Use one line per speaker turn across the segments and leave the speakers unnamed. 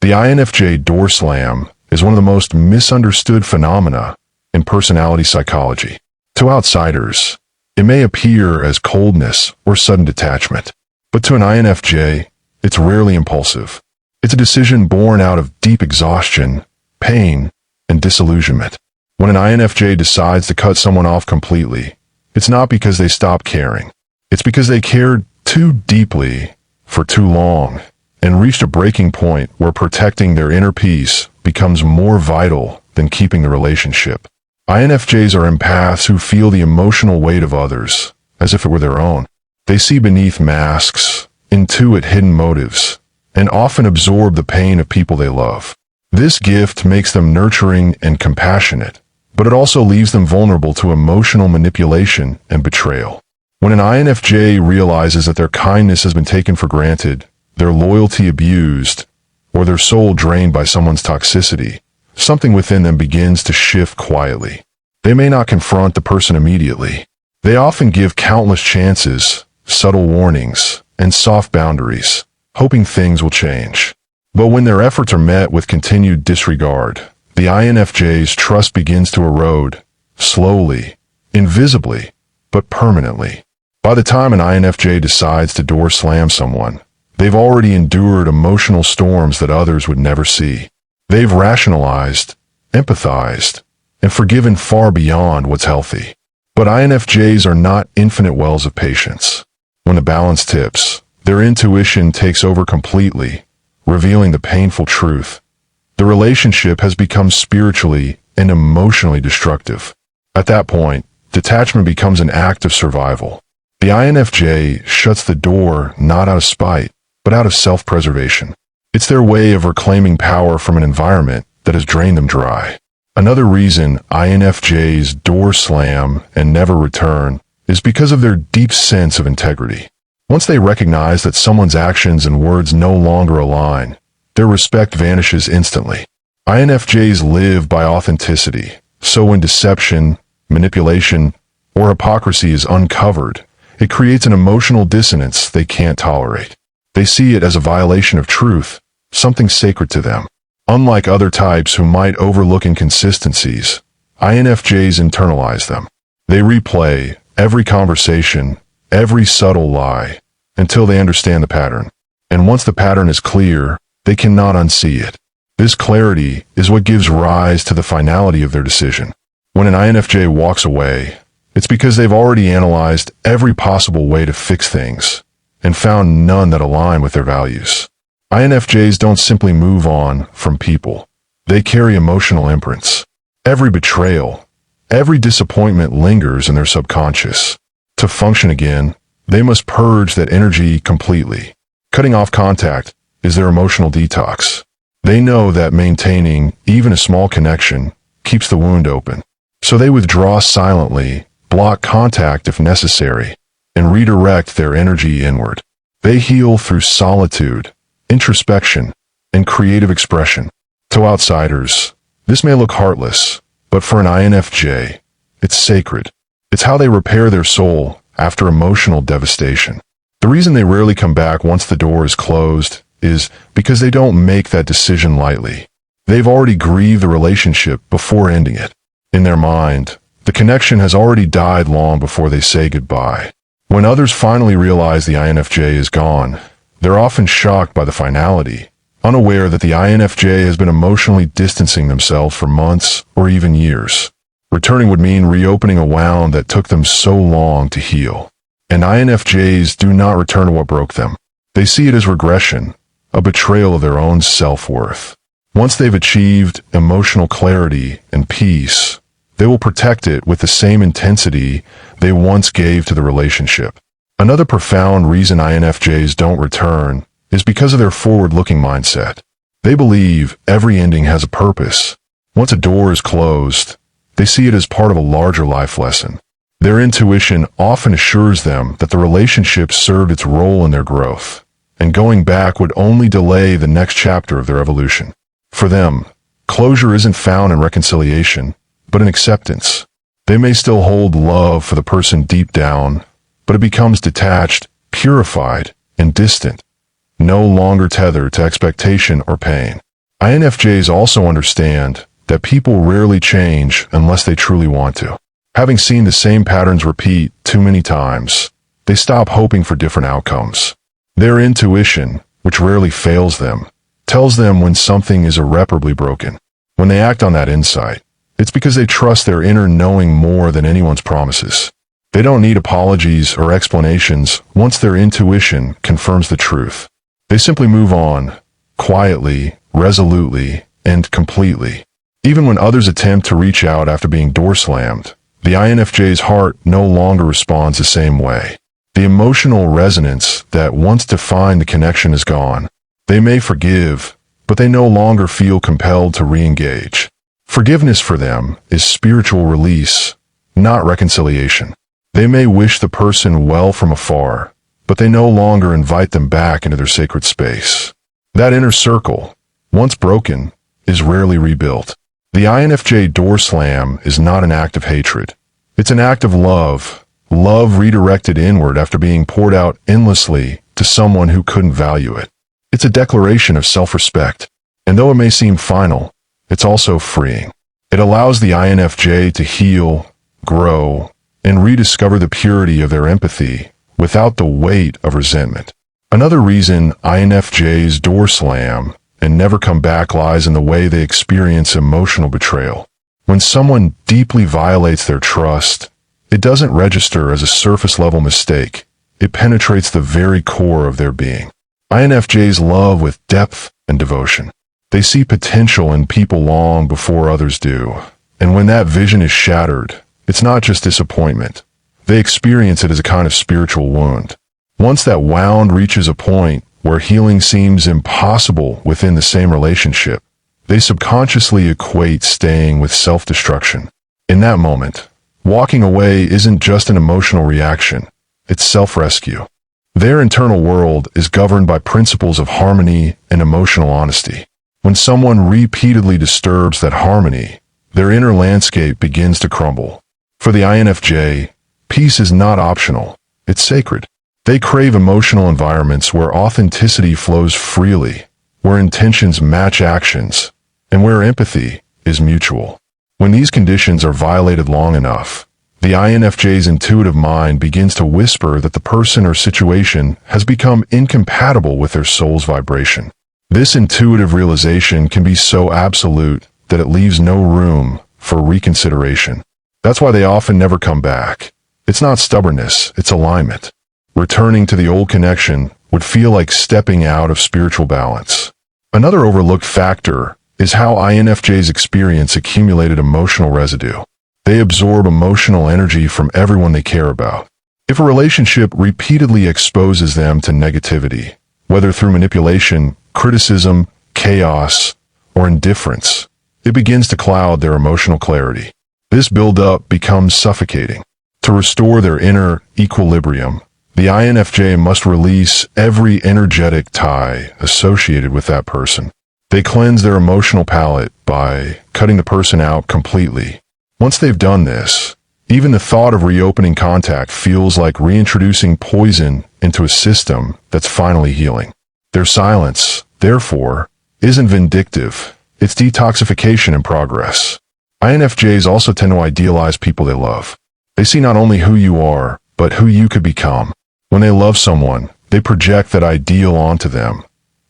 The INFJ Door Slam is one of the most misunderstood phenomena in personality psychology. To outsiders, it may appear as coldness or sudden detachment, but to an INFJ, it's rarely impulsive. It's a decision born out of deep exhaustion, pain, and disillusionment. When an INFJ decides to cut someone off completely, it's not because they stopped caring. It's because they cared too deeply for too long and reached a breaking point where protecting their inner peace becomes more vital than keeping the relationship. INFJs are empaths who feel the emotional weight of others as if it were their own. They see beneath masks, intuit hidden motives, and often absorb the pain of people they love. This gift makes them nurturing and compassionate, but it also leaves them vulnerable to emotional manipulation and betrayal. When an INFJ realizes that their kindness has been taken for granted, their loyalty abused, or their soul drained by someone's toxicity, something within them begins to shift quietly. They may not confront the person immediately. They often give countless chances, subtle warnings, and soft boundaries, hoping things will change. But when their efforts are met with continued disregard, the INFJ's trust begins to erode, slowly, invisibly, but permanently. By the time an INFJ decides to door slam someone, they've already endured emotional storms that others would never see. They've rationalized, empathized, and forgiven far beyond what's healthy. But INFJs are not infinite wells of patience. When the balance tips, their intuition takes over completely, revealing the painful truth. The relationship has become spiritually and emotionally destructive. At that point, detachment becomes an act of survival. The INFJ shuts the door not out of spite, but out of self-preservation. It's their way of reclaiming power from an environment that has drained them dry. Another reason INFJs door slam and never return is because of their deep sense of integrity. Once they recognize that someone's actions and words no longer align, their respect vanishes instantly. INFJs live by authenticity, so when deception, manipulation, or hypocrisy is uncovered, it creates an emotional dissonance they can't tolerate. They see it as a violation of truth, something sacred to them. Unlike other types who might overlook inconsistencies, INFJs internalize them. They replay every conversation, every subtle lie, until they understand the pattern. And once the pattern is clear, they cannot unsee it. This clarity is what gives rise to the finality of their decision. When an INFJ walks away, it's because they've already analyzed every possible way to fix things and found none that align with their values. INFJs don't simply move on from people. They carry emotional imprints. Every betrayal, every disappointment lingers in their subconscious. To function again, they must purge that energy completely. Cutting off contact is their emotional detox. They know that maintaining even a small connection keeps the wound open. So they withdraw silently, block contact if necessary, and redirect their energy inward. They heal through solitude, introspection, and creative expression. To outsiders, this may look heartless, but for an INFJ, it's sacred. It's how they repair their soul after emotional devastation. The reason they rarely come back once the door is closed is because they don't make that decision lightly. They've already grieved the relationship before ending it. In their mind, the connection has already died long before they say goodbye. When others finally realize the INFJ is gone, they're often shocked by the finality, unaware that the INFJ has been emotionally distancing themselves for months or even years. Returning would mean reopening a wound that took them so long to heal. And INFJs do not return to what broke them. They see it as regression, a betrayal of their own self-worth. Once they've achieved emotional clarity and peace, they will protect it with the same intensity they once gave to the relationship. Another profound reason INFJs don't return is because of their forward-looking mindset. They believe every ending has a purpose. Once a door is closed, they see it as part of a larger life lesson. Their intuition often assures them that the relationship served its role in their growth, and going back would only delay the next chapter of their evolution. For them, closure isn't found in reconciliation, but in acceptance. They may still hold love for the person deep down, but it becomes detached, purified, and distant, no longer tethered to expectation or pain. INFJs also understand that people rarely change unless they truly want to. Having seen the same patterns repeat too many times, they stop hoping for different outcomes. Their intuition, which rarely fails them, tells them when something is irreparably broken. When they act on that insight, it's because they trust their inner knowing more than anyone's promises. They don't need apologies or explanations once their intuition confirms the truth. They simply move on, quietly, resolutely, and completely. Even when others attempt to reach out after being door slammed, the INFJ's heart no longer responds the same way. The emotional resonance that once defined the connection is gone. They may forgive, but they no longer feel compelled to re-engage. Forgiveness for them is spiritual release, not reconciliation. They may wish the person well from afar, but they no longer invite them back into their sacred space. That inner circle, once broken, is rarely rebuilt. The INFJ door slam is not an act of hatred. It's an act of love, love redirected inward after being poured out endlessly to someone who couldn't value it. It's a declaration of self-respect, and though it may seem final, it's also freeing. It allows the INFJ to heal, grow, and rediscover the purity of their empathy without the weight of resentment. Another reason INFJs door slam and never come back lies in the way they experience emotional betrayal. When someone deeply violates their trust, it doesn't register as a surface-level mistake. It penetrates the very core of their being. INFJs love with depth and devotion. They see potential in people long before others do. And when that vision is shattered, it's not just disappointment. They experience it as a kind of spiritual wound. Once that wound reaches a point where healing seems impossible within the same relationship, they subconsciously equate staying with self-destruction. In that moment, walking away isn't just an emotional reaction, it's self-rescue. Their internal world is governed by principles of harmony and emotional honesty. When someone repeatedly disturbs that harmony, their inner landscape begins to crumble. For the INFJ, peace is not optional, it's sacred. They crave emotional environments where authenticity flows freely, where intentions match actions, and where empathy is mutual. When these conditions are violated long enough, the INFJ's intuitive mind begins to whisper that the person or situation has become incompatible with their soul's vibration. This intuitive realization can be so absolute that it leaves no room for reconsideration. That's why they often never come back. It's not stubbornness, it's alignment. Returning to the old connection would feel like stepping out of spiritual balance. Another overlooked factor is how INFJs experience accumulated emotional residue. They absorb emotional energy from everyone they care about. If a relationship repeatedly exposes them to negativity, whether through manipulation, criticism, chaos, or indifference, it begins to cloud their emotional clarity. This buildup becomes suffocating. To restore their inner equilibrium, the INFJ must release every energetic tie associated with that person. They cleanse their emotional palette by cutting the person out completely. Once they've done this, even the thought of reopening contact feels like reintroducing poison into a system that's finally healing. Their silence, therefore, isn't vindictive. It's detoxification in progress. INFJs also tend to idealize people they love. They see not only who you are, but who you could become. When they love someone, they project that ideal onto them,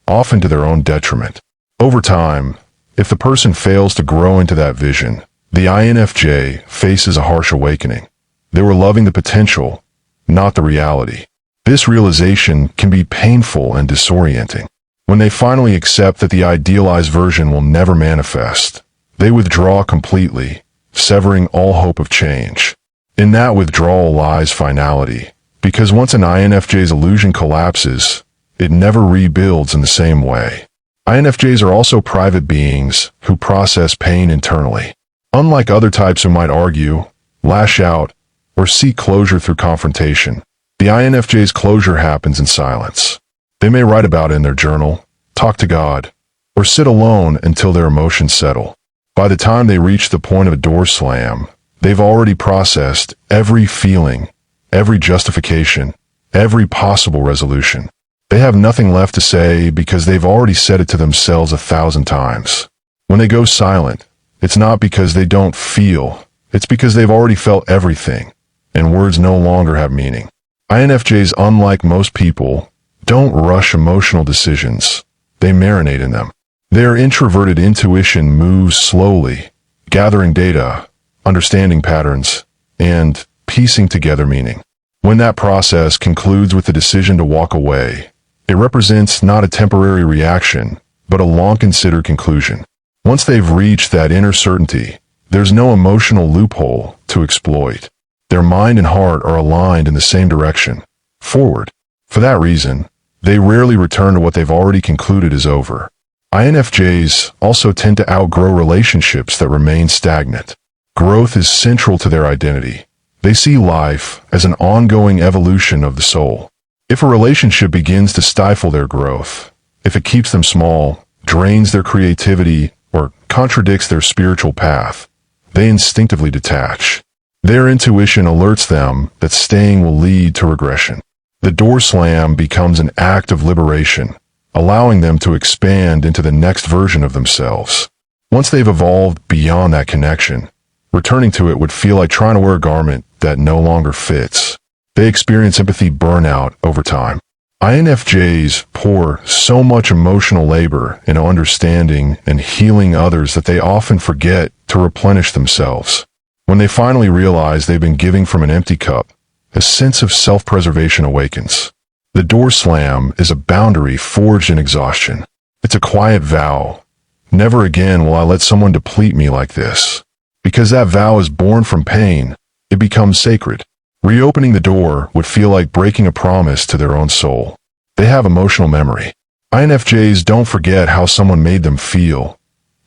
often to their own detriment. Over time, if the person fails to grow into that vision, the INFJ faces a harsh awakening. They were loving the potential, not the reality. This realization can be painful and disorienting. When they finally accept that the idealized version will never manifest, they withdraw completely, severing all hope of change. In that withdrawal lies finality, because once an INFJ's illusion collapses, it never rebuilds in the same way. INFJs are also private beings who process pain internally. Unlike other types who might argue, lash out, or seek closure through confrontation, the INFJ's closure happens in silence. They may write about it in their journal, talk to God, or sit alone until their emotions settle. By the time they reach the point of a door slam, they've already processed every feeling, every justification, every possible resolution. They have nothing left to say because they've already said it to themselves 1,000 times. When they go silent, it's not because they don't feel, it's because they've already felt everything, and words no longer have meaning. INFJs, unlike most people, don't rush emotional decisions. They marinate in them. Their introverted intuition moves slowly, gathering data, understanding patterns, and piecing together meaning. When that process concludes with the decision to walk away, it represents not a temporary reaction, but a long-considered conclusion. Once they've reached that inner certainty, there's no emotional loophole to exploit. Their mind and heart are aligned in the same direction, forward. For that reason, they rarely return to what they've already concluded is over. INFJs also tend to outgrow relationships that remain stagnant. Growth is central to their identity. They see life as an ongoing evolution of the soul. If a relationship begins to stifle their growth, if it keeps them small, drains their creativity, or contradicts their spiritual path, they instinctively detach. Their intuition alerts them that staying will lead to regression. The door slam becomes an act of liberation, allowing them to expand into the next version of themselves. Once they've evolved beyond that connection, returning to it would feel like trying to wear a garment that no longer fits. They experience empathy burnout over time. INFJs pour so much emotional labor into understanding and healing others that they often forget to replenish themselves. When they finally realize they've been giving from an empty cup, a sense of self-preservation awakens. The door slam is a boundary forged in exhaustion. It's a quiet vow. Never again will I let someone deplete me like this. Because that vow is born from pain, it becomes sacred. Reopening the door would feel like breaking a promise to their own soul. They have emotional memory. INFJs don't forget how someone made them feel,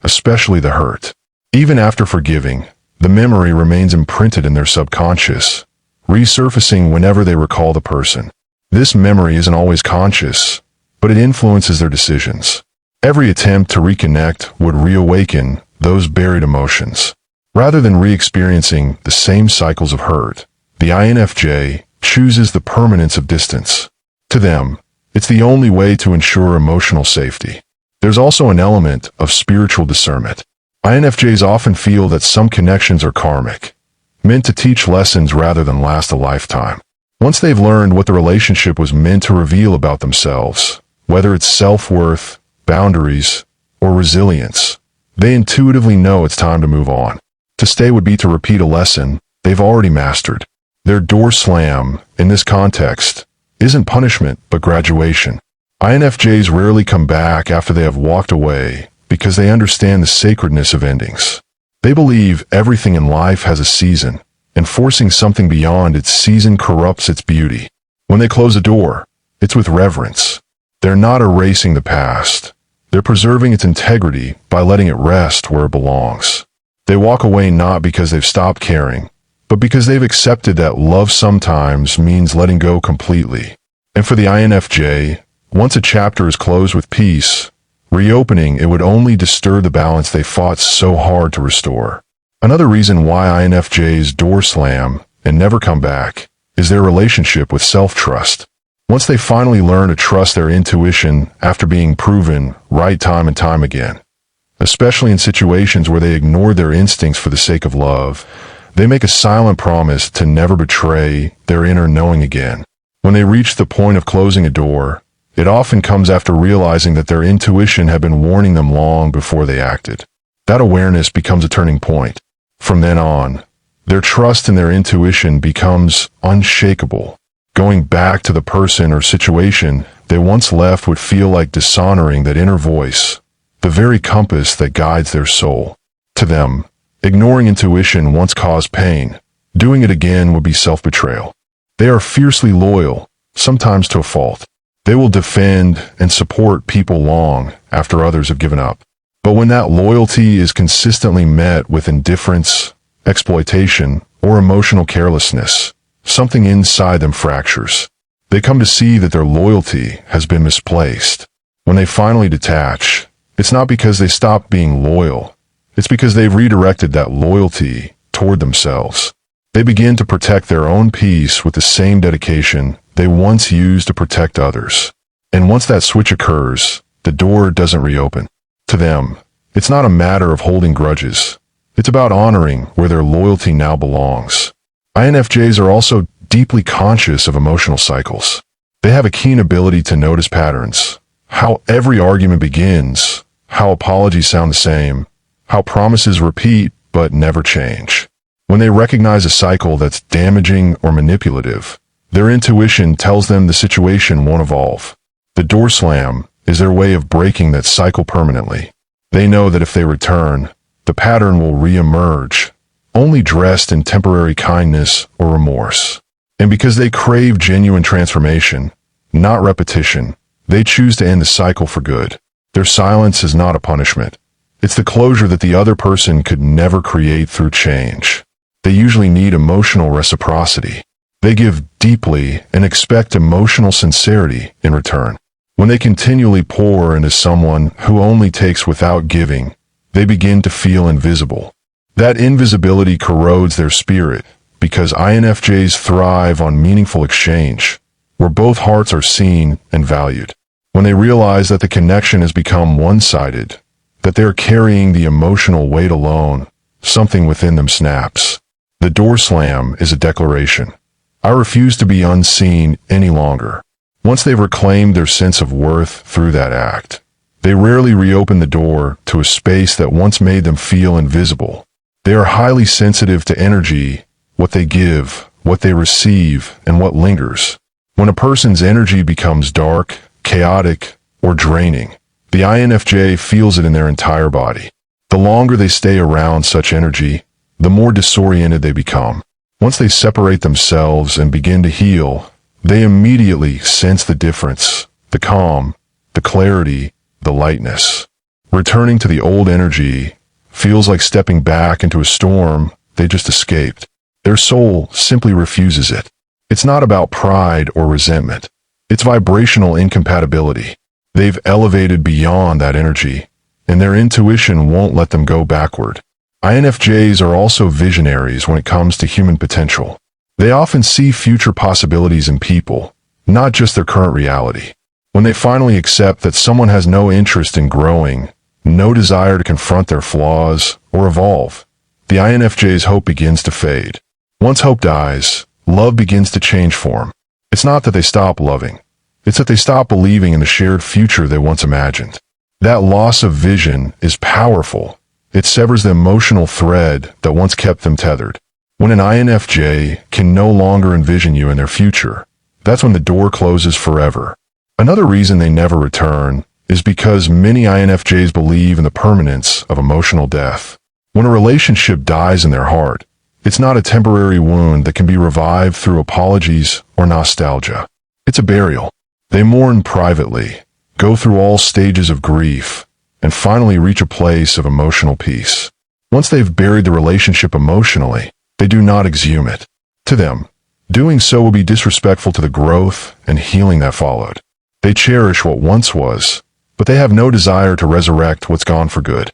especially the hurt. Even after forgiving, the memory remains imprinted in their subconscious, resurfacing whenever they recall the person. This memory isn't always conscious, but it influences their decisions. Every attempt to reconnect would reawaken those buried emotions. Rather than re-experiencing the same cycles of hurt, the INFJ chooses the permanence of distance. To them, it's the only way to ensure emotional safety. There's also an element of spiritual discernment. INFJs often feel that some connections are karmic, meant to teach lessons rather than last a lifetime. Once they've learned what the relationship was meant to reveal about themselves, whether it's self-worth, boundaries, or resilience, they intuitively know it's time to move on. To stay would be to repeat a lesson they've already mastered. Their door slam, in this context, isn't punishment but graduation. INFJs rarely come back after they have walked away because they understand the sacredness of endings. They believe everything in life has a season, and forcing something beyond its season corrupts its beauty. When they close a door, it's with reverence. They're not erasing the past. They're preserving its integrity by letting it rest where it belongs. They walk away not because they've stopped caring, but because they've accepted that love sometimes means letting go completely. And for the INFJ, once a chapter is closed with peace, reopening it would only disturb the balance they fought so hard to restore. Another reason why INFJs door slam and never come back is their relationship with self-trust. Once they finally learn to trust their intuition after being proven right time and time again, especially in situations where they ignored their instincts for the sake of love, they make a silent promise to never betray their inner knowing again. When they reach the point of closing a door, it often comes after realizing that their intuition had been warning them long before they acted. That awareness becomes a turning point. From then on, their trust in their intuition becomes unshakable. Going back to the person or situation they once left would feel like dishonoring that inner voice, the very compass that guides their soul. To them, ignoring intuition once caused pain. Doing it again would be self-betrayal. They are fiercely loyal, sometimes to a fault. They will defend and support people long after others have given up. But when that loyalty is consistently met with indifference, exploitation, or emotional carelessness, something inside them fractures. They come to see that their loyalty has been misplaced. When they finally detach, it's not because they stopped being loyal. It's because they've redirected that loyalty toward themselves. They begin to protect their own peace with the same dedication they once used to protect others. And once that switch occurs, the door doesn't reopen. To them, it's not a matter of holding grudges. It's about honoring where their loyalty now belongs. INFJs are also deeply conscious of emotional cycles. They have a keen ability to notice patterns. How every argument begins, how apologies sound the same, how promises repeat but never change. When they recognize a cycle that's damaging or manipulative, their intuition tells them the situation won't evolve. The door slam is their way of breaking that cycle permanently. They know that if they return, the pattern will re-emerge, only dressed in temporary kindness or remorse. And because they crave genuine transformation, not repetition, they choose to end the cycle for good. Their silence is not a punishment. It's the closure that the other person could never create through change. They usually need emotional reciprocity. They give deeply and expect emotional sincerity in return. When they continually pour into someone who only takes without giving, they begin to feel invisible. That invisibility corrodes their spirit because INFJs thrive on meaningful exchange, where both hearts are seen and valued. When they realize that the connection has become one-sided, that they're carrying the emotional weight alone, something within them snaps. The door slam is a declaration. I refuse to be unseen any longer. Once they've reclaimed their sense of worth through that act, they rarely reopen the door to a space that once made them feel invisible. They are highly sensitive to energy, what they give, what they receive, and what lingers. When a person's energy becomes dark, chaotic, or draining, the INFJ feels it in their entire body. The longer they stay around such energy, the more disoriented they become. Once they separate themselves and begin to heal, they immediately sense the difference, the calm, the clarity, the lightness. Returning to the old energy feels like stepping back into a storm they just escaped. Their soul simply refuses it. It's not about pride or resentment. It's vibrational incompatibility. They've elevated beyond that energy, and their intuition won't let them go backward. INFJs are also visionaries when it comes to human potential. They often see future possibilities in people, not just their current reality. When they finally accept that someone has no interest in growing, no desire to confront their flaws or evolve, the INFJ's hope begins to fade. Once hope dies, love begins to change form. It's not that they stop loving. It's that they stop believing in the shared future they once imagined. That loss of vision is powerful. It severs the emotional thread that once kept them tethered. When an INFJ can no longer envision you in their future, that's when the door closes forever. Another reason they never return is because many INFJs believe in the permanence of emotional death. When a relationship dies in their heart, it's not a temporary wound that can be revived through apologies or nostalgia. It's a burial. They mourn privately, go through all stages of grief, and finally reach a place of emotional peace. Once they've buried the relationship emotionally, they do not exhume it. To them, doing so will be disrespectful to the growth and healing that followed. They cherish what once was, but they have no desire to resurrect what's gone for good.